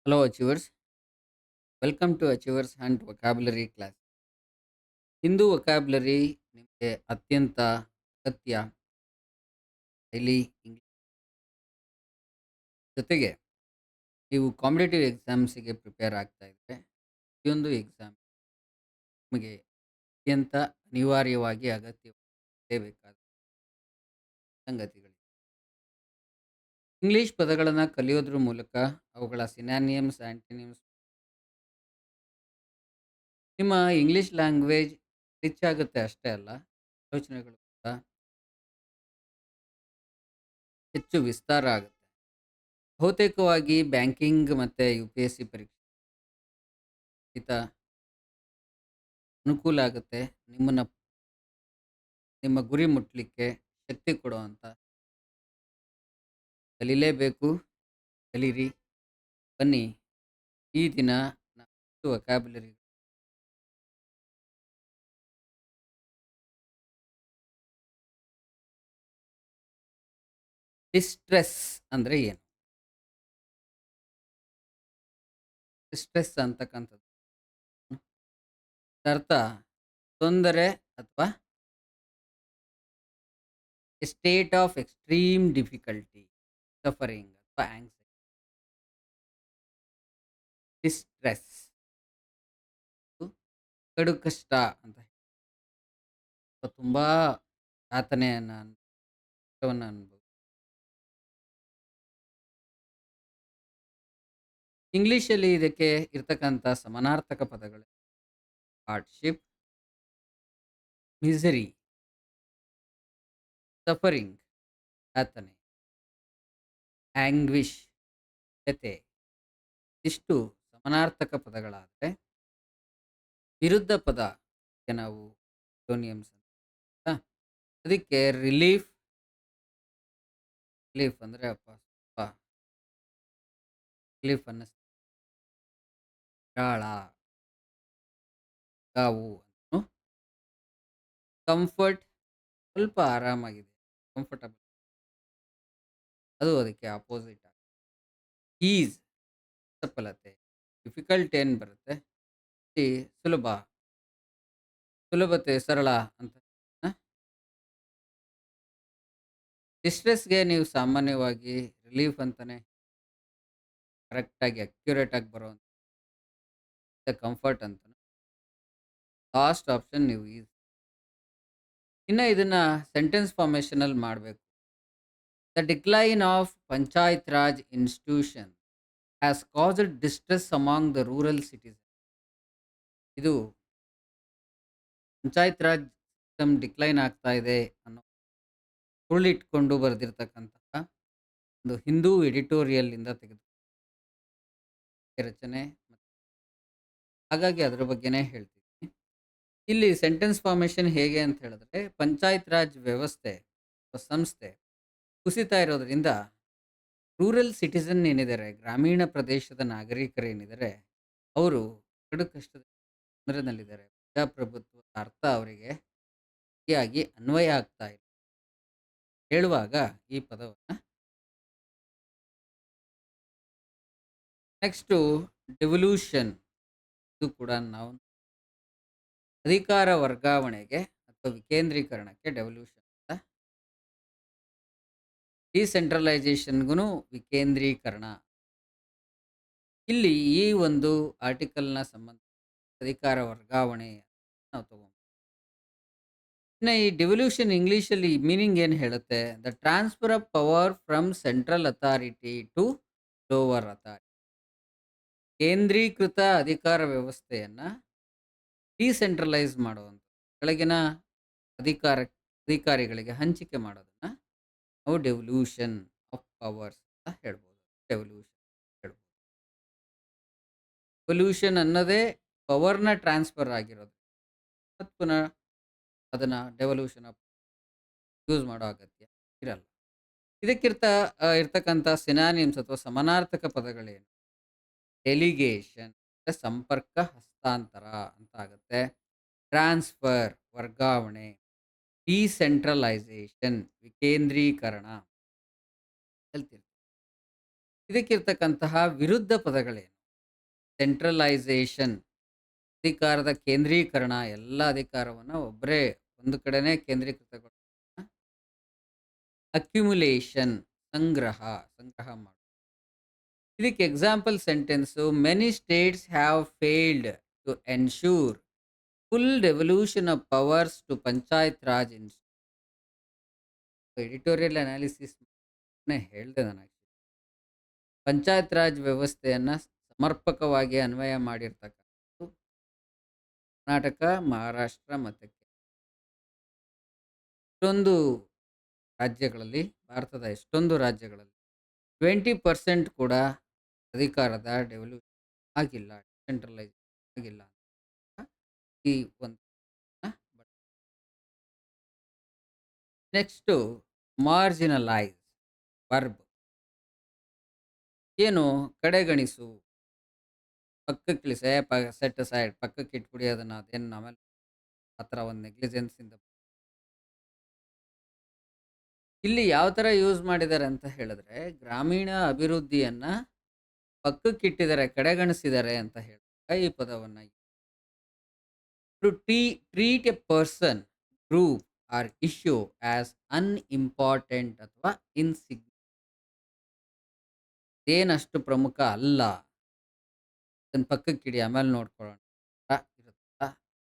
Hello, Achievers. Welcome to Achievers Hunt Vocabulary Class. Hindu vocabulary ನಿಮಗೆ ಅತ್ಯಂತ ಅಗತ್ಯ. ಡೈಲಿ ಇಂಗ್ಲಿಷ್ ಜೊತೆಗೆ ನೀವು ಕಾಂಪಿಟೇಟಿವ್ ಎಕ್ಸಾಮ್ಸಿಗೆ ಪ್ರಿಪೇರ್ ಆಗ್ತಾ ಇದ್ದರೆ ಪ್ರತಿಯೊಂದು ಎಕ್ಸಾಮ್ ನಿಮಗೆ ಅತ್ಯಂತ ಅನಿವಾರ್ಯವಾಗಿ ಅಗತ್ಯಬೇಕಾದ ಸಂಗತಿಗಳು. ಇಂಗ್ಲಿಷ್ ಪದಗಳನ್ನು ಕಲಿಯೋದ್ರ ಮೂಲಕ ಅವುಗಳ ಸಿನಾನಿಯಮ್ಸ್, ಆಂಟೋನಿಮ್ಸ್ ನಿಮ್ಮ ಇಂಗ್ಲಿಷ್ ಲ್ಯಾಂಗ್ವೇಜ್ ರಿಚ್ ಆಗುತ್ತೆ ಅಷ್ಟೇ ಅಲ್ಲ, ಆಲೋಚನೆಗಳು ಕೂಡ ಹೆಚ್ಚು ವಿಸ್ತಾರ ಆಗುತ್ತೆ. ಬಹುತೇಕವಾಗಿ ಬ್ಯಾಂಕಿಂಗ್ ಮತ್ತು UPSC ಪರೀಕ್ಷೆ ಹಿತ ಅನುಕೂಲ ಆಗುತ್ತೆ. ನಿಮ್ಮ ಗುರಿ ಮುಟ್ಟಲಿಕ್ಕೆ ಶಕ್ತಿ ಕೊಡುವಂಥ ಕಲೀಲೇಬೇಕು. ಕಲೀರಿ. ಬನ್ನಿ, ಈ ದಿನ ನಾವು ವೊಕ್ಯಾಬ್ಯುಲರಿ ಡಿಸ್ಟ್ರೆಸ್ ಅಂದರೆ ಏನು? ಡಿಸ್ಟ್ರೆಸ್ ಅಂತಕ್ಕಂಥದ್ದು ಅರ್ಥ ತೊಂದರೆ ಅಥವಾ state of extreme difficulty, suffering ಅಥವಾ ಆಂಗ್ಸೈಟಿ. ಡಿಸ್ಟ್ರೆಸ್ ಕಡು ಕಷ್ಟ ಅಂತ, ತುಂಬ ಯಾತನೆಯನ್ನು ಕಷ್ಟವನ್ನು ಅನುಭವ. ಇಂಗ್ಲೀಷಲ್ಲಿ ಇದಕ್ಕೆ ಇರ್ತಕ್ಕಂಥ ಸಮಾನಾರ್ಥಕ ಪದಗಳು ಹಾರ್ಡ್ಶಿಪ್, ಮಿಸರಿ, ಸಫರಿಂಗ್ ಯಾತನೆ, ಆಂಗ್ವಿಶ್ ವ್ಯಥೆ. ಇಷ್ಟು ಸಮಾನಾರ್ಥಕ ಪದಗಳಾದರೆ ವಿರುದ್ಧ ಪದ ನಾವು ಟೋನಿಯಮ್ಸ್ ಅಂತ, ಅದಕ್ಕೆ ರಿಲೀಫ್. ರಿಲೀಫ್ ಅಂದರೆ ಅಪ್ಪ ಸ್ವಲ್ಪ ರಿಲೀಫ್ ಅನ್ನಿಸ್ತು, ಗಾಳ, ಗಾವು. ಕಂಫರ್ಟ್ ಸ್ವಲ್ಪ ಆರಾಮಾಗಿದೆ, ಕಂಫರ್ಟಬಲ್, ಅದು ಅದಕ್ಕೆ ಆಪೋಸಿಟ್ ಆಗುತ್ತೆ. ಈಸ್ ಸಫಲತೆ, ಡಿಫಿಕಲ್ಟ್ ಏನು ಬರುತ್ತೆ ಈ ಸುಲಭ, ಸುಲಭತೆ, ಸರಳ ಅಂತ. ಡಿಸ್ಟ್ರೆಸ್ಗೆ ನೀವು ಸಾಮಾನ್ಯವಾಗಿ ರಿಲೀಫ್ ಅಂತಾನೆ ಕರೆಕ್ಟಾಗಿ ಅಕ್ಯುರೇಟಾಗಿ ಬರುವಂಥ, ಕಂಫರ್ಟ್ ಅಂತ. ಲಾಸ್ಟ್ ಆಪ್ಷನ್ ನೀವು ಈಸ್. ಇನ್ನು ಇದನ್ನು ಸೆಂಟೆನ್ಸ್ ಫಾರ್ಮೇಷನಲ್ಲಿ ಮಾಡಬೇಕು. The decline of panchayat Raj institution has caused distress among the rural citizen. ಇದು ಪಂಚಾಯತ್ ರಾಜ್ ಸಿಸ್ಟಮ್ ಡಿಕ್ಲೈನ್ ಆಗ್ತಾ ಇದೆ ಅನ್ನೋ ಸುಳ್ಳಿಟ್ಕೊಂಡು ಬರೆದಿರ್ತಕ್ಕಂತಹ ಒಂದು ಹಿಂದೂ ಎಡಿಟೋರಿಯಲ್ನಿಂದ ತೆಗೆದು ರಚನೆ. ಹಾಗಾಗಿ ಅದರ ಬಗ್ಗೆನೇ ಹೇಳ್ತೀನಿ. ಇಲ್ಲಿ ಸೆಂಟೆನ್ಸ್ ಫಾರ್ಮೇಷನ್ ಹೇಗೆ ಅಂತ ಹೇಳಿದ್ರೆ, ಪಂಚಾಯತ್ ರಾಜ್ ವ್ಯವಸ್ಥೆ ಸಂಸ್ಥೆ ಕುಸಿತಾ ಇರೋದ್ರಿಂದ ರೂರಲ್ ಸಿಟಿಸನ್ ಏನಿದ್ದಾರೆ, ಗ್ರಾಮೀಣ ಪ್ರದೇಶದ ನಾಗರಿಕರೇನಿದ್ದಾರೆ, ಅವರು ಕಡು ಕಷ್ಟದ ತೊಂದರೆನಲ್ಲಿದ್ದಾರೆ. ಪ್ರಜಾಪ್ರಭುತ್ವದ ಅರ್ಥ ಅವರಿಗೆ ಸರಿಯಾಗಿ ಅನ್ವಯ ಆಗ್ತಾ ಇಲ್ಲ ಹೇಳುವಾಗ ಈ ಪದವನ್ನು. Next devolution. ಇದು ಕೂಡ ನಾವು ಅಧಿಕಾರ ವರ್ಗಾವಣೆಗೆ ಅಥವಾ ವಿಕೇಂದ್ರೀಕರಣಕ್ಕೆ ಡೆವಲ್ಯೂಷನ್ ಅಂತ. ಡಿಸೆಂಟ್ರಲೈಸೇಷನ್ಗೂ ವಿಕೇಂದ್ರೀಕರಣ. ಇಲ್ಲಿ ಈ ಒಂದು ಆರ್ಟಿಕಲ್ನ ಸಂಬಂಧ ಅಧಿಕಾರ ವರ್ಗಾವಣೆ ನಾವು ತಗೊಂಡು, ಇನ್ನು ಈ ಡೆವಲ್ಯೂಷನ್ ಇಂಗ್ಲೀಷಲ್ಲಿ ಮೀನಿಂಗ್ ಏನು ಹೇಳುತ್ತೆ? The transfer of power from central authority to lower authority. ಕೇಂದ್ರೀಕೃತ ಅಧಿಕಾರ ವ್ಯವಸ್ಥೆಯನ್ನು ಡಿಸೆಂಟ್ರಲೈಸ್ ಮಾಡುವಂಥ, ಕೆಳಗಿನ ಅಧಿಕಾರಿಗಳಿಗೆ ಹಂಚಿಕೆ ಮಾಡೋದನ್ನು ನಾವು ಡೆವಲ್ಯೂಷನ್ ಆಫ್ ಪವರ್ಸ್ ಅಂತ ಹೇಳ್ಬೋದು. ಡೆವಲ್ಯೂಷನ್ ಅನ್ನೋದೇ ಪವರ್ನ ಟ್ರಾನ್ಸ್ಫರ್ ಆಗಿರೋದು. ಮತ್ತು ಪುನಃ ಅದನ್ನು ಡೆವಲ್ಯೂಷನ್ ಆಫ್ ಯೂಸ್ ಮಾಡೋ ಅಗತ್ಯ ಇರಲ್ಲ. ಇರ್ತಕ್ಕಂಥ ಸಿನಾನಿಮ್ಸ್ ಅಥವಾ ಸಮಾನಾರ್ಥಕ ಪದಗಳೇನು? ಡೆಲಿಗೇಷನ್ ಸಂಪರ್ಕ ಹಸ್ತಾಂತರ ಅಂತ ಆಗುತ್ತೆ. ಟ್ರಾನ್ಸ್ಫರ್ ವರ್ಗಾವಣೆ, ಡಿಸೆಂಟ್ರಲೈಸೇಷನ್ ವಿಕೇಂದ್ರೀಕರಣ. ಹೇಳ್ತೀವಿ. ಇದಕ್ಕಿರ್ತಕ್ಕಂತಹ ವಿರುದ್ಧ ಪದಗಳೇನು? ಸೆಂಟ್ರಲೈಸೇಷನ್, ಅಧಿಕಾರದ ಕೇಂದ್ರೀಕರಣ, ಎಲ್ಲ ಅಧಿಕಾರವನ್ನು ಒಬ್ಬರೇ ಒಂದು ಕಡೆನೇ ಕೇಂದ್ರೀಕೃತಗೊಳಿಸೋದನ್ನ ಅಕ್ಯುಮುಲೇಷನ್, ಸಂಗ್ರಹ ಮಾಡೋದು. ಇದಕ್ಕೆ example sentence: many states have failed to ensure full devolution of powers to panchayat raj editorial analysis ಹೇಳಿದೆ ನಾನು. ಪಂಚಾಯತ್ ರಾಜ್ ವ್ಯವಸ್ಥೆಯನ್ನು ಸಮರ್ಪಕವಾಗಿ ಅನ್ವಯ ಮಾಡಿರ್ತಕ್ಕಂಥದ್ದು ಕರ್ನಾಟಕ, ಮಹಾರಾಷ್ಟ್ರ ಮತ್ತು ಎಷ್ಟೊಂದು ರಾಜ್ಯಗಳಲ್ಲಿ, ಭಾರತದ ಎಷ್ಟೊಂದು ರಾಜ್ಯಗಳಲ್ಲಿ 20% ಕೂಡ ಅಧಿಕಾರದ ಡೆವಲ್ಯೂಷನ್ ಆಗಿಲ್ಲ, ಡಿಸೆಂಟ್ರಲೈಸ್ ಆಗಿಲ್ಲ ಅಂತ ಈ ಒಂದು. Next marginalise verb. ಏನು? ಕಡೆಗಣಿಸು, ಪಕ್ಕಕ್ಕಿಳಿಸೆ, ಸೆಟ್ ಸೈಡ್, ಪಕ್ಕಕ್ಕೆ ಇಟ್ಬಿಡಿ ಅದನ್ನು, ಅದೇನು ಆಮೇಲೆ ಆ ಥರ ಒಂದು ನೆಗ್ಲಿಜೆನ್ಸಿಂದ. ಇಲ್ಲಿ ಯಾವ ಥರ ಯೂಸ್ ಮಾಡಿದ್ದಾರೆ ಅಂತ ಹೇಳಿದ್ರೆ, ಗ್ರಾಮೀಣ ಅಭಿವೃದ್ಧಿಯನ್ನು ಪಕ್ಕಕ್ಕಿಟ್ಟಿದ್ದಾರೆ, ಕಡೆಗಣಿಸಿದ್ದಾರೆ ಅಂತ ಹೇಳಿದಾಗ ಈ ಪದವನ್ನು. To treat a person, group or issue as unimportant ಅಥವಾ ಏನಷ್ಟು ಪ್ರಮುಖ ಅಲ್ಲ, ಅದನ್ನು ಪಕ್ಕಕ್ಕಿಡಿ ಆಮೇಲೆ ನೋಡ್ಕೊಳ್ಳೋಣ ಇರುತ್ತಾ,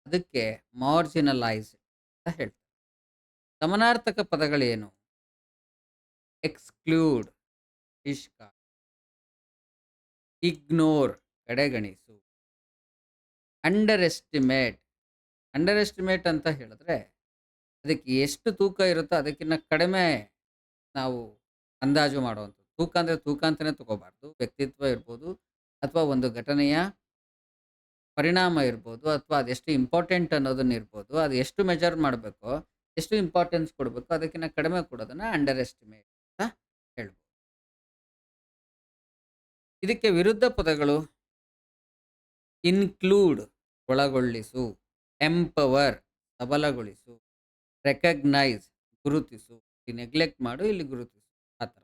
ಅದಕ್ಕೆ ಮಾರ್ಜಿನಲೈಸ್ ಅಂತ ಹೇಳ್ತಾರೆ. ಸಮಾನಾರ್ಥಕ ಪದಗಳೇನು? ಎಕ್ಸ್ಕ್ಲೂಡ್, ಇಗ್ನೋರ್, ಕಡೆಗಣಿಸು. ಅಂಡರ್ ಎಸ್ಟಿಮೇಟ್ ಅಂತ ಹೇಳಿದ್ರೆ ಅದಕ್ಕೆ ಎಷ್ಟು ತೂಕ ಇರುತ್ತೋ ಅದಕ್ಕಿಂತ ಕಡಿಮೆ ನಾವು ಅಂದಾಜು ಮಾಡುವಂಥದ್ದು. ತೂಕ ಅಂದರೆ ತೂಕ ಅಂತಲೇ ತಗೋಬಾರ್ದು. ವ್ಯಕ್ತಿತ್ವ ಇರ್ಬೋದು, ಅಥವಾ ಒಂದು ಘಟನೆಯ ಪರಿಣಾಮ ಇರ್ಬೋದು, ಅಥವಾ ಅದೆಷ್ಟು ಇಂಪಾರ್ಟೆಂಟ್ ಅನ್ನೋದನ್ನ ಇರ್ಬೋದು. ಅದು ಎಷ್ಟು ಮೆಜರ್ ಮಾಡಬೇಕೋ, ಎಷ್ಟು ಇಂಪಾರ್ಟೆನ್ಸ್ ಕೊಡಬೇಕು, ಅದಕ್ಕಿಂತ ಕಡಿಮೆ ಕೊಡೋದನ್ನ ಅಂಡರ್ ಎಸ್ಟಿಮೇಟ್ ಅಂತ ಹೇಳ್ಬೋದು. ಇದಕ್ಕೆ ವಿರುದ್ಧ ಪದಗಳು: ಇನ್ಕ್ಲೂಡ್, ಒಳಗೊಳ್ಳಿಸು; ಎಂಪವರ್, ಸಬಲಗೊಳಿಸು; ರೆಕಗ್ನೈಸ್, ಗುರುತಿಸು. ಇಲ್ಲಿ ನೆಗ್ಲೆಕ್ಟ್ ಮಾಡು, ಇಲ್ಲಿ ಗುರುತಿಸು, ಆ ಥರ.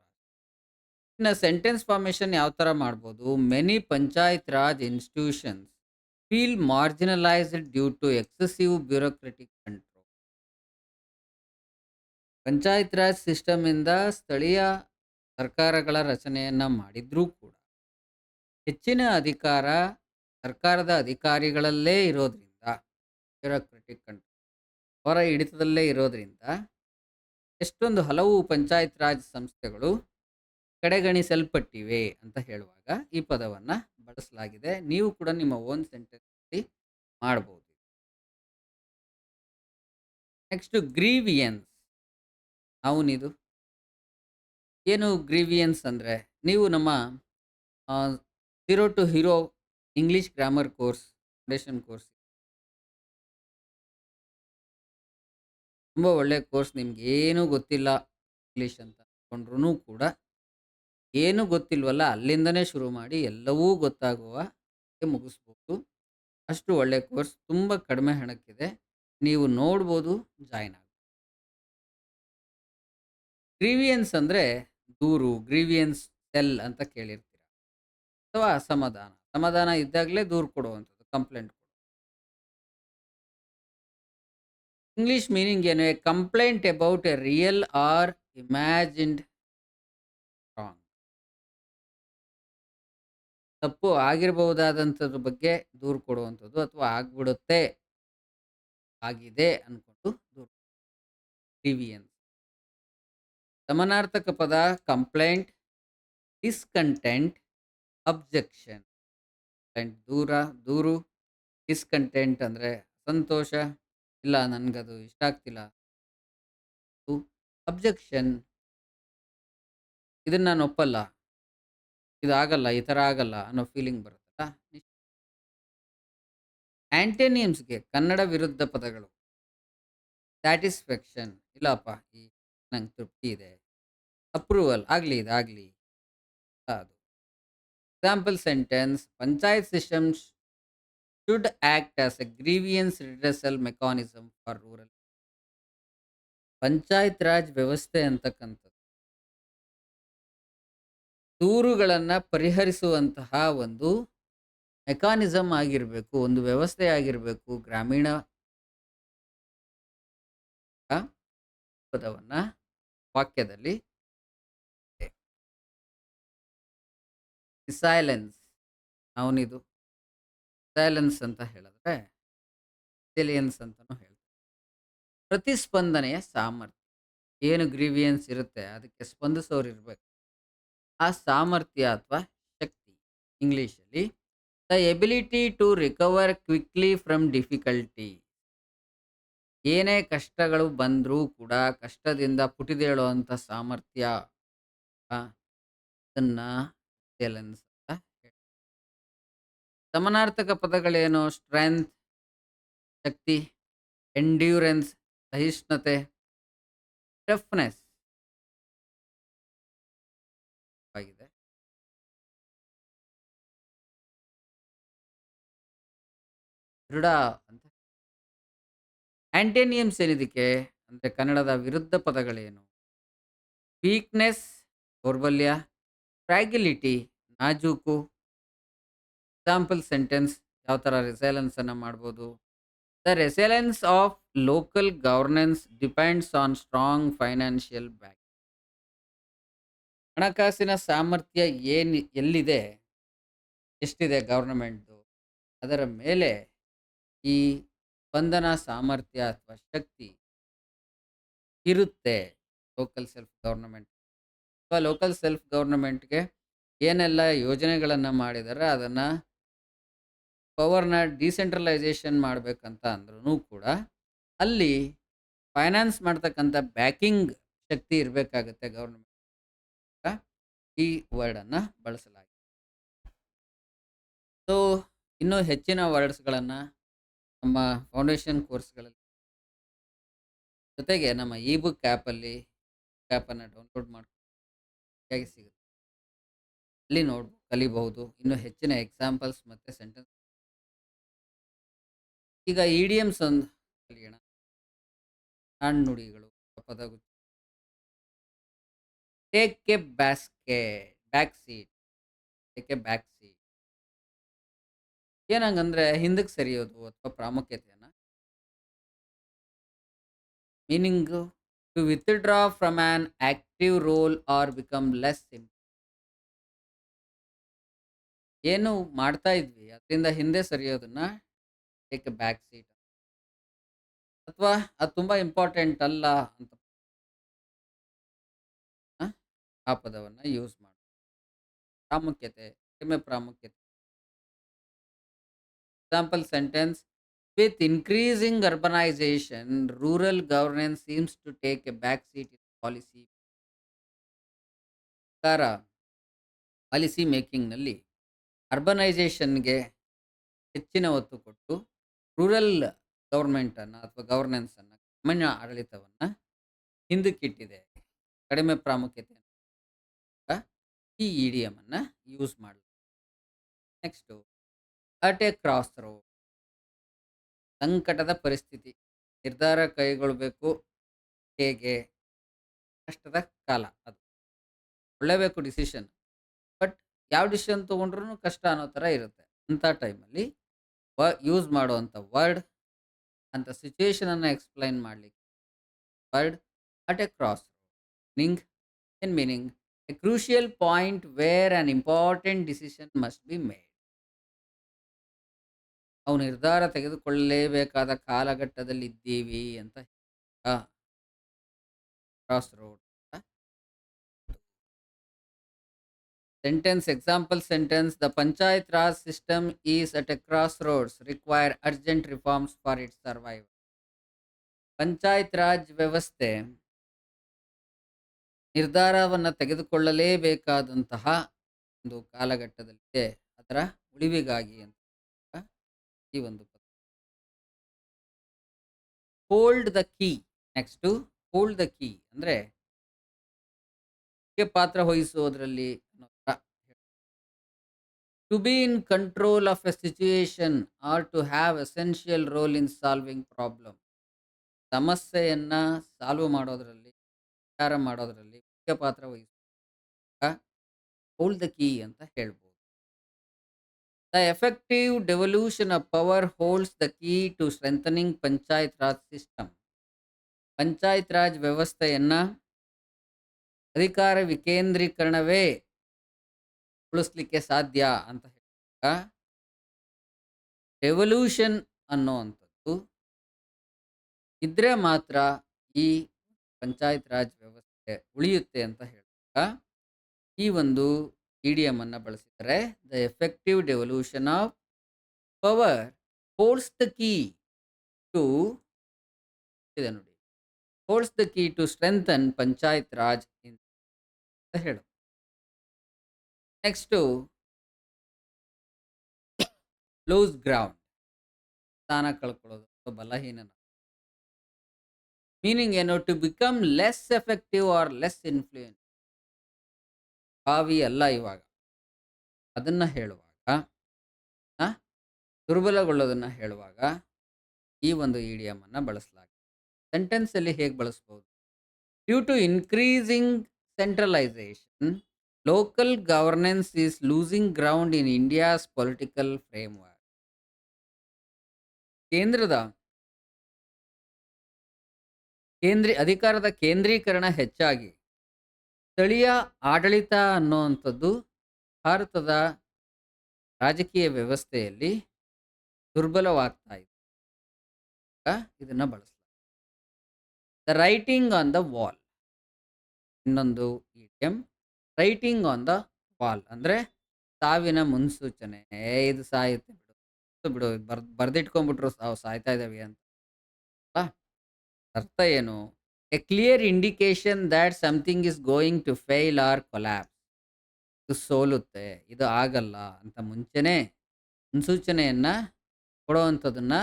ಇನ್ನು ಸೆಂಟೆನ್ಸ್ ಫಾರ್ಮೇಷನ್ ಯಾವ ಥರ ಮಾಡ್ಬೋದು? Many Panchayat Raj institutions feel marginalised due to excessive bureaucratic control. Panchayat Raj ಸಿಸ್ಟಮಿಂದ ಸ್ಥಳೀಯ ಸರ್ಕಾರಗಳ ರಚನೆಯನ್ನು ಮಾಡಿದ್ರೂ ಕೂಡ ಹೆಚ್ಚಿನ ಅಧಿಕಾರ ಸರ್ಕಾರದ ಅಧಿಕಾರಿಗಳಲ್ಲೇ ಇರೋದ್ರಿಂದ, ಬ್ಯೂರೋಕ್ರೆಟಿಕ್ ಕಂಟ್ರೋಲ್ ಅವರ ಹಿಡಿತದಲ್ಲೇ ಇರೋದ್ರಿಂದ, ಎಷ್ಟೊಂದು ಹಲವು ಪಂಚಾಯತ್ ರಾಜ್ ಸಂಸ್ಥೆಗಳು ಕಡೆಗಣಿಸಲ್ಪಟ್ಟಿವೆ ಅಂತ ಹೇಳುವಾಗ ಈ ಪದವನ್ನು ಬಳಸಲಾಗಿದೆ. ನೀವು ಕೂಡ ನಿಮ್ಮ ಓನ್ ಸೆಂಟೆನ್ಸ್ ಮಾಡಬಹುದು. ನೆಕ್ಸ್ಟ್ ಗ್ರೀವಿಯನ್ಸ್, ಅವನಿದು. ಏನು ಗ್ರೀವಿಯನ್ಸ್ ಅಂದರೆ, ನೀವು ನಮ್ಮ 0 to Hero English grammar course, foundation course, ತುಂಬ ಒಳ್ಳೆಯ ಕೋರ್ಸ್. ನಿಮ್ಗೆ ಏನೂ ಗೊತ್ತಿಲ್ಲ ಇಂಗ್ಲೀಷ್ ಅಂತ ಅಂದ್ಕೊಂಡ್ರೂ ಕೂಡ, ಏನೂ ಗೊತ್ತಿಲ್ವಲ್ಲ ಅಲ್ಲಿಂದನೇ ಶುರು ಮಾಡಿ ಎಲ್ಲವೂ ಗೊತ್ತಾಗುವ ಮುಗಿಸ್ಬೋದು. ಅಷ್ಟು ಒಳ್ಳೆಯ ಕೋರ್ಸ್, ತುಂಬ ಕಡಿಮೆ ಹಣಕ್ಕಿದೆ. ನೀವು ನೋಡ್ಬೋದು, ಜಾಯ್ನ್ ಆಗಿ. ಗ್ರೀವಿಯನ್ಸ್ ಅಂದರೆ ದೂರು, ಗ್ರೀವಿಯನ್ಸ್ ಸೆಲ್ ಅಂತ ಕೇಳಿರ್ತೀರ, ಅಥವಾ ಅಸಮಾಧಾನ. ಸಮಾಧಾನ ಇದ್ದಾಗಲೇ ದೂರು ಕೊಡುವಂಥದ್ದು, ಕಂಪ್ಲೇಂಟ್. ಇಂಗ್ಲಿಷ್ ಮೀನಿಂಗ್ ಏನು? A complaint about a real or imagined wrong. ತಪ್ಪು ಆಗಿರಬಹುದಾದಂಥದ್ರ ಬಗ್ಗೆ ದೂರು ಕೊಡುವಂಥದ್ದು, ಅಥವಾ ಆಗ್ಬಿಡುತ್ತೆ, ಆಗಿದೆ ಅನ್ಕೊಂಡು ದೂರು. ಗ್ರೀವಿಯನ್ಸ್. ಸಮಾನಾರ್ಥಕ ಪದ: ಕಂಪ್ಲೇಂಟ್, ಡಿಸ್ಕಂಟೆಂಟ್, ಅಬ್ಜೆಕ್ಷನ್. ದೂರು, ಡಿಸ್ಕಂಟೆಂಟ್ ಅಂದರೆ ಸಂತೋಷ, ಇಲ್ಲ ನನಗದು ಇಷ್ಟ ಆಗ್ತಿಲ್ಲ. ಅಬ್ಜೆಕ್ಷನ್, ಇದನ್ನು ನಾನು ಒಪ್ಪಲ್ಲ, ಇದಾಗಲ್ಲ, ಈ ಥರ ಆಗಲ್ಲ ಅನ್ನೋ ಫೀಲಿಂಗ್ ಬರುತ್ತಲ್ಲ. ಆಂಟೋನಿಯಮ್ಸ್ಗೆ ಕನ್ನಡ ವಿರುದ್ಧ ಪದಗಳು: ಸ್ಯಾಟಿಸ್ಫ್ಯಾಕ್ಷನ್, ಇಲ್ಲಪ್ಪ ಈ ನಂಗೆ ತೃಪ್ತಿ ಇದೆ. ಅಪ್ರೂವಲ್, ಆಗಲಿ ಇದಾಗಲಿ ಅದು. Example sentence: panchayat systems should act as A grievance redressal mechanism for rural. Panchayat Raj ವ್ಯವಸ್ಥೆ ಅಂತಕ್ಕಂಥದ್ದು ದೂರುಗಳನ್ನು ಪರಿಹರಿಸುವಂತಹ ಒಂದು ಮೆಕ್ಯಾನಿಸಮ್ ಆಗಿರಬೇಕು, ಒಂದು ವ್ಯವಸ್ಥೆ ಆಗಿರಬೇಕು. ಗ್ರಾಮೀಣ ಪದವನ್ನ ವಾಕ್ಯದಲ್ಲಿ ರಿಸೈಲೆನ್ಸ್ ಅವನಿದು ಸೈಲೆನ್ಸ್ ಅಂತ ಹೇಳಿದ್ರೆ ರಿಸಿಲಿಯನ್ಸ್ ಅಂತಾನೂ ಹೇಳ್ತಾರೆ. ಪ್ರತಿಸ್ಪಂದನೆಯ ಸಾಮರ್ಥ್ಯ. ಏನು ಗ್ರೀವಿಯನ್ಸ್ ಇರುತ್ತೆ ಅದಕ್ಕೆ ಸ್ಪಂದಿಸೋರು ಇರ್ಬೇಕು. ಆ ಸಾಮರ್ಥ್ಯ ಅಥವಾ ಶಕ್ತಿ ಇಂಗ್ಲಿಷಲ್ಲಿ the ability to recover quickly from difficulty. ಏನೇ ಕಷ್ಟಗಳು ಬಂದರೂ ಕೂಡ ಕಷ್ಟದಿಂದ ಪುಟಿದೇಳುವಂಥ ಸಾಮರ್ಥ್ಯ ಆ, ಅದನ್ನ ರಿಸಿಲಿಯನ್ಸ್ ಅಂತ ಹೇಳ್ತಾರೆ. ಸಮಾನಾರ್ಥಕ ಪದಗಳೇನು? ಸ್ಟ್ರೆಂತ್ ಶಕ್ತಿ, ಎಂಡ್ಯೂರೆನ್ಸ್ ಸಹಿಷ್ಣುತೆ, ಟಫ್ನೆಸ್ ಆಗಿದೆ. ದೃಢ ಅಂತ. ಆಂಟೋನಿಯಮ್ಸ್ ಏನಿದಕ್ಕೆ ಅಂದ್ರೆ ಕನ್ನಡದ ವಿರುದ್ಧ ಪದಗಳೇನು? ವೀಕ್ನೆಸ್ ದೌರ್ಬಲ್ಯ, ಫ್ರಾಗಿಲಿಟಿ ನಾಜೂಕು. ಎಕ್ಸಾಂಪಲ್ ಸೆಂಟೆನ್ಸ್ ಯಾವ ಥರ ರೆಸೈಲೆನ್ಸ್ ಅನ್ನ ಮಾಡ್ಬೋದು? The resilience of local governance depends on strong financial back. ಹಣಕಾಸಿನ ಸಾಮರ್ಥ್ಯ ಎಲ್ಲಿದೆ, ಎಷ್ಟಿದೆ ಗವರ್ನಮೆಂಟ್‌ದು, ಅದರ ಮೇಲೆ ಈ ಸ್ಪಂದನ ಸಾಮರ್ಥ್ಯ ಅಥವಾ ಶಕ್ತಿ ಇರುತ್ತೆ. ಲೋಕಲ್ ಸೆಲ್ಫ್ ಗವರ್ನಮೆಂಟ್ ಅಥವಾ ಲೋಕಲ್ ಸೆಲ್ಫ್ ಗವರ್ನಮೆಂಟ್‌ಗೆ ಏನೆಲ್ಲ ಯೋಜನೆಗಳನ್ನ ಮಾಡಿದಾರೆ ಅದನ್ನ ಪವರ್‌ನ ಡಿಸೆಂಟ್ರಲೈಸೇಷನ್ ಮಾಡ್ಬೇಕಂತ ಅಂದ್ರೂ ಕೂಡ ಅಲ್ಲಿ ಫೈನಾನ್ಸ್ ಮಾಡ್ತಕ್ಕಂಥ ಬ್ಯಾಕಿಂಗ್ ಶಕ್ತಿ ಇರಬೇಕಾಗುತ್ತೆ ಗವರ್ನಮೆಂಟ್. ಈ ವರ್ಡನ್ನ ಬಳಸಲಾಗಿದೆ. ಸೊ ಇನ್ನೂ ಹೆಚ್ಚಿನ ವರ್ಡ್ಸ್‌ಗಳನ್ನ ನಮ್ಮ ಫೌಂಡೇಶನ್ ಕೋರ್ಸ್‌ಗಳಲ್ಲಿ ಜೊತೆಗೆ ನಮ್ಮ ಇ ಬುಕ್ ಆ್ಯಪಲ್ಲಿ ಆ್ಯಪನ್ನು ಡೌನ್ಲೋಡ್ ಮಾಡ್ಕೊಂಡು ಫ್ರೀಯಾಗಿ ಸಿಗುತ್ತೆ. ಅಲ್ಲಿ ಕಲಿಬಹುದು. ಇನ್ನೂ ಹೆಚ್ಚಿನ ಎಕ್ಸಾಂಪಲ್ಸ್ ಮತ್ತು ಸೆಂಟೆನ್ಸ್. ಈಗ ಇಡಿಯಮ್ಸ್ ಒಂದು ಕಲಿಯೋಣ. ನಾಣ್ಣುಡಿಗಳು, ಪದಗುಚ್ಛ. Take a back seat, take a back seat. ಏನಂಗಂದ್ರೆ ಹಿಂದಕ್ಕೆ ಸರಿಯೋದು ಅಥವಾ ಪ್ರಾಮುಖ್ಯತೆಯನ್ನ. Meaning to withdraw from an active role or become less ಏನು ಮಾಡ್ತಾ ಇದ್ವಿ ಅದರಿಂದ ಹಿಂದೆ ಸರಿಯೋದನ್ನ ಟೇಕ್ ಎ ಬ್ಯಾಕ್ ಸೀಟ್. ಅಥವಾ ಅದು ತುಂಬಾ ಇಂಪಾರ್ಟೆಂಟ್ ಅಲ್ಲ ಅಂತ ಆ ಆ ಪದವನ್ನ ಯೂಸ್ ಮಾಡಿ. ಪ್ರಾಮುಖ್ಯತೆ, ಕಡಿಮೆ ಪ್ರಾಮುಖ್ಯತೆ. Example sentence with increasing urbanisation rural governance seems to take a back seat in policy. ಸರ್ಕಾರ ಪಾಲಿಸಿ ಮೇಕಿಂಗ್‌ನಲ್ಲಿ ಅರ್ಬನೈಸೇಷನ್‌ಗೆ ಹೆಚ್ಚಿನ ಒತ್ತು ಕೊಟ್ಟು ರೂರಲ್ ಗವರ್ಮೆಂಟನ್ನು ಅಥವಾ ಗವರ್ನೆನ್ಸನ್ನು ಗ್ರಾಮೀಣ ಆಡಳಿತವನ್ನು ಹಿಂದಕ್ಕಿಟ್ಟಿದೆ. ಕಡಿಮೆ ಪ್ರಾಮುಖ್ಯತೆ ಈ ಇಡಿಯಮ್ ಅನ್ನ ಯೂಸ್ ಮಾಡಲಾಗಿದೆ. Next at a cross road. ಸಂಕಟದ ಪರಿಸ್ಥಿತಿ, ನಿರ್ಧಾರ ಕೈಗೊಳ್ಳಬೇಕು. ಹೇಗೆ? ಕಷ್ಟದ ಕಾಲ ಅದು ಒಳ್ಳೆಬೇಕು ಡಿಸಿಷನ್. ಬಟ್ ಯಾವ ಡಿಸಿಷನ್ ತೊಗೊಂಡ್ರೂ ಕಷ್ಟ ಅನ್ನೋ ಥರ ಇರುತ್ತೆ. ಅಂಥ ಟೈಮಲ್ಲಿ ಯೂಸ್ ಮಾಡುವಂಥ ವರ್ಡ್ ಅಂತ ಸಿಚುವೇಶನನ್ನು ಎಕ್ಸ್‌ಪ್ಲೈನ್ ಮಾಡಲಿಕ್ಕೆ word at a cross road. Meaning ಏನ್ meaning? A crucial point where an important decision must be made. ನಾವು ನಿರ್ಧಾರ ತೆಗೆದುಕೊಳ್ಳಲೇಬೇಕಾದ ಕಾಲಘಟ್ಟದಲ್ಲಿದ್ದೀವಿ ಅಂತ. Cross road. Sentence example sentence the panchayat Raj system is at a cross roads require urgent reforms for its survive. Panchayat Raj ವ್ಯವಸ್ಥೆ ನಿರ್ಧಾರವನ್ನು ತೆಗೆದುಕೊಳ್ಳಲೇಬೇಕಾದಂತಹ ಒಂದು ಕಾಲಘಟ್ಟದಲ್ಲಿದೆ, ಅದರ ಉಳಿವಿಗಾಗಿ ಅಂತ ಈ ಒಂದು ಪದ. Hold the key. Next hold the key ಅಂದರೆ ಮುಖ್ಯ ಪಾತ್ರ ವಹಿಸುವುದರಲ್ಲಿ ಅನ್ನೋ ಥರ. To be in control of a situation or to have essential role in solving problem. ಸಮಸ್ಯೆಯನ್ನ ಸಾಲ್ವ್ ಮಾಡೋದರಲ್ಲಿ, ಪರಿಹಾರ ಮಾಡೋದರಲ್ಲಿ ಮುಖ್ಯ ಪಾತ್ರ ವಹಿಸುವ ಹೋಲ್ಡ್ ದ ಕೀ ಅಂತ ಹೇಳ್ಬೋದು. The effective devolution of power holds the key to strengthening panchayat Raj system. Panchayat raj ವ್ಯವಸ್ಥೆಯನ್ನ ಅಧಿಕಾರ ವಿಕೇಂದ್ರೀಕರಣವೇ ಉಳಿಸ್ಲಿಕ್ಕೆ ಸಾಧ್ಯ ಅಂತ ಹೇಳಿದಾಗ ರೆವಲ್ಯೂಷನ್ ಅನ್ನುವಂಥದ್ದು ಇದ್ರೆ ಮಾತ್ರ ಈ ಪಂಚಾಯತ್ ರಾಜ್ ವ್ಯವಸ್ಥೆ ಉಳಿಯುತ್ತೆ ಅಂತ ಹೇಳಿದಾಗ ಈ ಒಂದು ಇಡಿಯಂ ಅನ್ನ ಬಳಸಿದರೆ the effective devolution of power holds the key to ಇದೆ ನೋಡಿ, holds the key to strengthen panchayat raj ಅಂತ ಹೇಳು. ನೆಕ್ಸ್ಟು ಲೂಸ್ ಗ್ರೌಂಡ್, ಸ್ಥಾನ ಕಳ್ಕೊಳ್ಳೋದು ಅಥವಾ ಬಲಹೀನ. ಮೀನಿಂಗ್ ಏನು? To become less effective or less influence. ಭಾವಿ ಅಲ್ಲ ಇವಾಗ, ಅದನ್ನ ಹೇಳುವಾಗ ಆ, ದುರ್ಬಲಗೊಳ್ಳೋದನ್ನ ಹೇಳುವಾಗ ಈ ಒಂದು ಇಡಿಯಂ ಅನ್ನ ಬಳಸಲಾಗಿದೆ. ಸೆಂಟೆನ್ಸ್ ಅಲ್ಲಿ ಹೇಗೆ ಬಳಸಬಹುದು? Due to increasing centralisation, local governance is losing ground in India's political framework. ಕೇಂದ್ರದ ಅಧಿಕಾರದ ಕೇಂದ್ರೀಕರಣ ಹೆಚ್ಚಾಗಿ ಸ್ಥಳೀಯ ಆಡಳಿತ ಅನ್ನುವಂಥದ್ದು ಭಾರತದ ರಾಜಕೀಯ ವ್ಯವಸ್ಥೆಯಲ್ಲಿ ದುರ್ಬಲವಾಗ್ತಾ ಇದೆ. ಇದನ್ನ ಬಳಸಲಾಗಿದೆ. The writing on the wall, ಇನ್ನೊಂದು idiom. Writing on the wall ಅಂದ್ರೆ ಸಾವಿನ ಮುನ್ಸೂಚನೆ. ಇದು ಸಾಯುತ್ತೆ ಬಿಡು, ಬರ್ದಿಟ್ಕೊಂಡ್ಬಿಟ್ರು ಸಾಯ್ತಾ ಇದಾವೆ ಅಂತ. ಅರ್ಥ ಏನು? A clear indication that something is going to fail or collapse. ಇದು ಸೋಲುತ್ತೆ, ಇದು ಆಗಲ್ಲ ಅಂತ ಮುಂಚೆನೆ ಮುನ್ಸೂಚನೆಯನ್ನ ಕೊಡುವಂಥದ್ದನ್ನ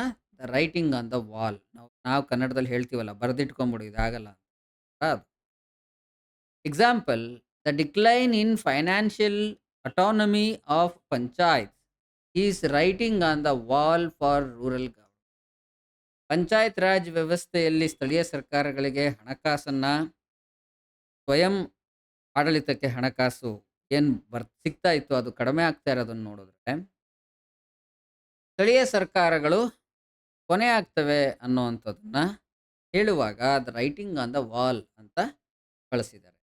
ರೈಟಿಂಗ್ ಆನ್ ದ ವಾಲ್. ನಾವು ಕನ್ನಡದಲ್ಲಿ ಹೇಳ್ತೀವಲ್ಲ, ಬರೆದಿಟ್ಕೊಂಡ್ಬಿಡು ಇದಾಗಲ್ಲ ಅಂತ. Example, the decline in financial autonomy of panchayat is writing on the wall for rural government. Panchayat raj ವ್ಯವಸ್ಥೆಯಲ್ಲಿ ಸ್ಥಳೀಯ ಸರ್ಕಾರಗಳಿಗೆ ಹಣಕಾಸನ್ನ, ಸ್ವಯಂ ಆಡಳಿತಕ್ಕೆ ಹಣಕಾಸು ಏನು ಸಿಗ್ತಾ ಇತ್ತು ಅದು ಕಡಿಮೆ ಆಗ್ತಾ ಇರೋದನ್ನು ನೋಡಿದ್ರೆ ಸ್ಥಳೀಯ ಸರ್ಕಾರಗಳು ಕೊನೆ ಆಗ್ತವೆ ಅನ್ನುವಂಥದ್ದನ್ನ ಹೇಳುವಾಗ the writing on the wall ಅಂತ ಬಳಸಿದ್ದಾರೆ.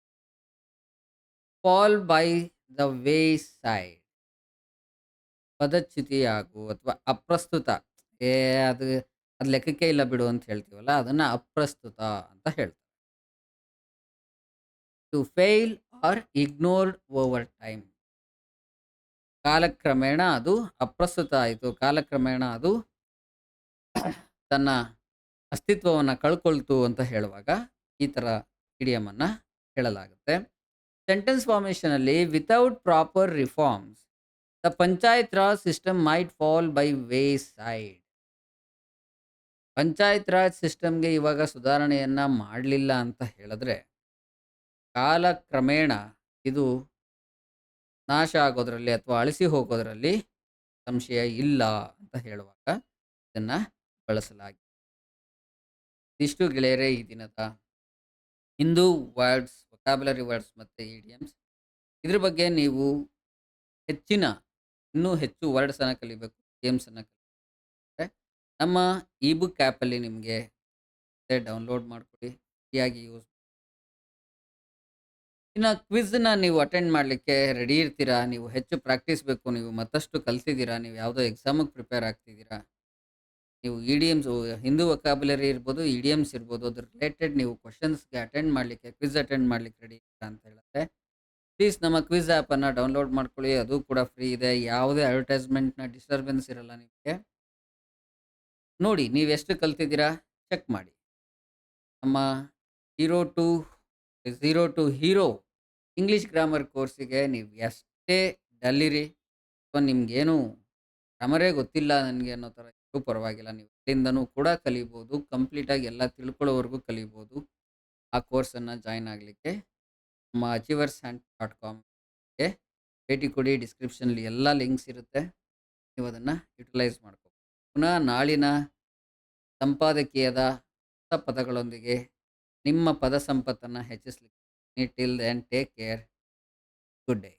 Fall by the way side, ಪದಚ್ಯುತಿಯಾಗು ಅಥವಾ ಅಪ್ರಸ್ತುತ, ಅದು ಲೆಕ್ಕಕ್ಕೆ ಇಲ್ಲ ಬಿಡು ಅಂತ ಹೇಳ್ತೀವಲ್ಲ, ಅದನ್ನ ಅಪ್ರಸ್ತುತ ಅಂತ ಹೇಳ್ತಾರೆ. To fail or ignored over time, ಕಾಲಕ್ರಮೇಣ ಅದು ಅಪ್ರಸ್ತುತ ಆಯಿತು, ಕಾಲಕ್ರಮೇಣ ಅದು ತನ್ನ ಅಸ್ತಿತ್ವವನ್ನು ಕಳ್ಕೊಳ್ತು ಅಂತ ಹೇಳುವಾಗ ಈ ಥರ ಇಡಿಯಂ ಅನ್ನ ಹೇಳಲಾಗುತ್ತೆ. ಸೆಂಟೆನ್ಸ್ ಫಾರ್ಮೇಷನ್ ಅಲ್ಲಿ without proper reforms the panchayat Raj system might fall by way side. Panchayat raj ಸಿಸ್ಟಮ್ಗೆ ಇವಾಗ ಸುಧಾರಣೆಯನ್ನ ಮಾಡಲಿಲ್ಲ ಅಂತ ಹೇಳಿದ್ರೆ ಕಾಲಕ್ರಮೇಣ ಇದು ನಾಶ ಆಗೋದ್ರಲ್ಲಿ ಅಥವಾ ಅಳಿಸಿ ಹೋಗೋದ್ರಲ್ಲಿ ಸಂಶಯ ಇಲ್ಲ ಅಂತ ಹೇಳುವಾಗ ಇದನ್ನ ಬಳಸಲಾಗಿದೆ. ಇಷ್ಟು ಗೆಳೆಯರೇ ಈ ದಿನದ ಹಿಂದೂ ವರ್ಡ್ಸ್, ವೊಕ್ಯಾಬುಲರಿ ವರ್ಡ್ಸ್ ಮತ್ತು ಇಡಿಯಮ್ಸ್. ಇದ್ರ ಬಗ್ಗೆ ನೀವು ಇನ್ನೂ ಹೆಚ್ಚು ವರ್ಡ್ಸ್ ಅನ್ನು ಕಲಿಬೇಕು, ಗೇಮ್ಸ್ ಅನ್ನು ಕಲಿಬೇಕು, ನಮ್ಮ ಇ ಬುಕ್ ಆ್ಯಪಲ್ಲಿ ನಿಮಗೆ ಡೌನ್ಲೋಡ್ ಮಾಡ್ಕೊಳ್ಳಿ, ಫ್ರೀಯಾಗಿ ಯೂಸ್. ಇನ್ನು ಕ್ವಿಜ್ನ ನೀವು ಅಟೆಂಡ್ ಮಾಡಲಿಕ್ಕೆ ರೆಡಿ ಇರ್ತೀರಾ? ನೀವು ಹೆಚ್ಚು ಪ್ರಾಕ್ಟೀಸ್ ಬೇಕು, ನೀವು ಮತ್ತಷ್ಟು ಕಲ್ತಿದ್ದೀರಾ, ನೀವು ಯಾವುದೋ ಎಕ್ಸಾಮಿಗೆ ಪ್ರಿಪೇರ್ ಆಗ್ತಿದ್ದೀರಾ, ನೀವು ಇಡಿಯಮ್ಸ್, ಹಿಂದೂ ವೊಕ್ಯಾಬುಲರಿ ಇರ್ಬೋದು, ಇಡಿಯಮ್ಸ್ ಇರ್ಬೋದು, ಅದ್ರ ರಿಲೇಟೆಡ್ ನೀವು ಕ್ವಶನ್ಸ್ಗೆ ಅಟೆಂಡ್ ಮಾಡಲಿಕ್ಕೆ, ಕ್ವಿಜ್ ಅಟೆಂಡ್ ಮಾಡಲಿಕ್ಕೆ ರೆಡಿ ಇದ್ದೀರಾ ಅಂತ ಹೇಳಿದ್ರೆ ಪ್ಲೀಸ್ ನಮ್ಮ ಕ್ವಿಜ್ ಆ್ಯಪನ್ನು ಡೌನ್ಲೋಡ್ ಮಾಡ್ಕೊಳ್ಳಿ. ಅದು ಕೂಡ ಫ್ರೀ ಇದೆ, ಯಾವುದೇ ಅಡ್ವರ್ಟೈಸ್ಮೆಂಟ್ನ ಡಿಸ್ಟರ್ಬೆನ್ಸ್ ಇರಲ್ಲ ನಿಮಗೆ. ನೋಡಿ ನೀವು ಎಷ್ಟು ಕಲ್ತಿದ್ದೀರಾ ಚೆಕ್ ಮಾಡಿ. ನಮ್ಮ zero to hero English grammar ಕೋರ್ಸಿಗೆ ನೀವು ಎಷ್ಟೇ ಡಲ್ಲಿರಿ ಅಥವಾ ನಿಮ್ಗೇನು ಗ್ರಾಮರೇ ಗೊತ್ತಿಲ್ಲ ನನಗೆ ಅನ್ನೋ ಥರ ಇದ್ರೂ ಪರವಾಗಿಲ್ಲ, ನೀವು ಅಲ್ಲಿಂದನೂ ಕೂಡ ಕಲಿಬೋದು. ಕಂಪ್ಲೀಟಾಗಿ ಎಲ್ಲ ತಿಳ್ಕೊಳ್ಳೋವರೆಗೂ ಕಲಿಬೋದು. ಆ ಕೋರ್ಸನ್ನು ಜಾಯ್ನ್ ಆಗಲಿಕ್ಕೆ ನಮ್ಮ achievers.com.ಗೆ ಭೇಟಿ ಕೊಡಿ. ಡಿಸ್ಕ್ರಿಪ್ಷನಲ್ಲಿ ಎಲ್ಲ ಲಿಂಕ್ಸ್ ಇರುತ್ತೆ, ನೀವು ಅದನ್ನು ಯುಟಿಲೈಸ್ ಮಾಡ್ಕೋಬೋದು. ಪುನಃ ನಾಳಿನ ಸಂಪಾದಕೀಯದ ಹೊಸ ಪದಗಳೊಂದಿಗೆ ನಿಮ್ಮ ಪದ ಸಂಪತ್ತನ್ನು ಹೆಚ್ಚಿಸಲಿಕ್ಕೆ till then take care, good day.